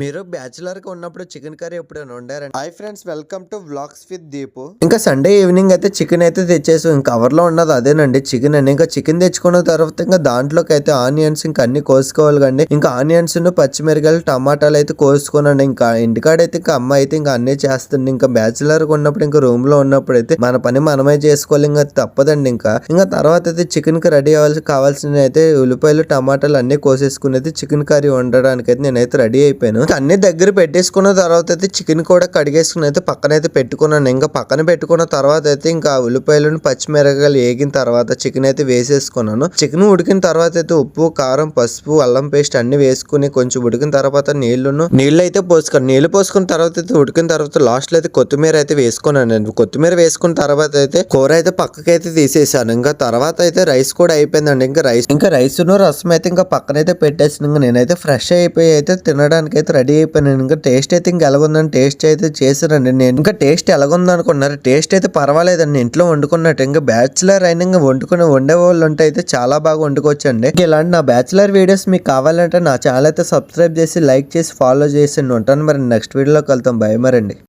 మీరు బ్యాచులర్ గా ఉన్నప్పుడు చికెన్ కర్రీ ఎప్పుడైనా వండారండి? Hi friends, welcome to vlogs with Deepu. ఇంకా సండే ఈవినింగ్ అయితే చికెన్ అయితే తెచ్చేసి ఇంకా కవర్ లో ఉన్నది అదేనండి చికెన్ అండి. ఇంకా చికెన్ తెచ్చుకున్న తర్వాత ఇంకా దాంట్లోకి అయితే ఆనియన్స్ ఇంకా అన్ని కోసుకోవాలి కండి. ఇంకా ఆనియన్స్ పచ్చిమిరకాయలు టమాటాలు అయితే కోసుకున్నాండి. ఇంకా ఇంటికాడైతే ఇంకా అమ్మ అయితే ఇంకా అన్ని చేస్తుంది. ఇంకా బ్యాచులర్ గా ఉన్నప్పుడు ఇంకా రూమ్ లో ఉన్నప్పుడు అయితే మన పని మనమే చేసుకోవాలి, ఇంకా తప్పదండి. ఇంకా తర్వాత అయితే చికెన్ కి రెడీ కావాల్సిన అయితే ఉల్లిపాయలు టమాటాలు అన్ని కోసేసుకునేది చికెన్ కర్రీ వండడానికి అయితే నేనైతే రెడీ అయిపోయాను. అన్ని దగ్గర పెట్టేసుకున్న తర్వాత అయితే చికెన్ కూడా కడిగేసుకుని అయితే పక్కన అయితే పెట్టుకున్నాను. ఇంకా పక్కన పెట్టుకున్న తర్వాత అయితే ఇంకా ఉల్లిపాయలను పచ్చిమిరపకాయలు వేగిన తర్వాత చికెన్ అయితే వేసేసుకున్నాను. చికెన్ ఉడికిన తర్వాత అయితే ఉప్పు కారం పసుపు అల్లం పేస్ట్ అన్ని వేసుకుని కొంచెం ఉడికిన తర్వాత నీళ్లు అయితే పోసుకున్నాను. నీళ్లు పోసుకున్న తర్వాత అయితే ఉడికిన తర్వాత లాస్ట్ లో అయితే కొత్తిమీర అయితే వేసుకున్నాను. నేను కొత్తిమీర వేసుకున్న తర్వాత అయితే కూర అయితే పక్కకి అయితే తీసేసాను. ఇంకా తర్వాత అయితే రైస్ కూడా అయిపోయిందండి. ఇంకా రైస్ రసం అయితే ఇంకా పక్కన అయితే పెట్టేసి ఇంకా నేనైతే ఫ్రెష్ అయిపోయి అయితే తినడానికి అయితే రెడీ అయిపోయాను. ఇంకా టేస్ట్ అయితే ఇంకా ఎలాగుందని టేస్ట్ అయితే చేశానండి నేను. ఇంకా టేస్ట్ ఎలాగుంది అనుకున్నారు, టేస్ట్ అయితే పర్వాలేదండి. ఇంట్లో వండుకున్నట్టు ఇంకా బ్యాచులర్ అయినా ఇంకా వండే వాళ్ళు ఉంటే అయితే చాలా బాగా వండుకోవచ్చండి. ఇలాంటి నా బ్యాచులర్ వీడియోస్ మీకు కావాలంటే నా ఛానల్ అయితే సబ్స్క్రైబ్ చేసి లైక్ చేసి ఫాలో చేసి ఉంటాను. మరి నెక్స్ట్ వీడియోలోకి వెళ్తాం. బై మరండి.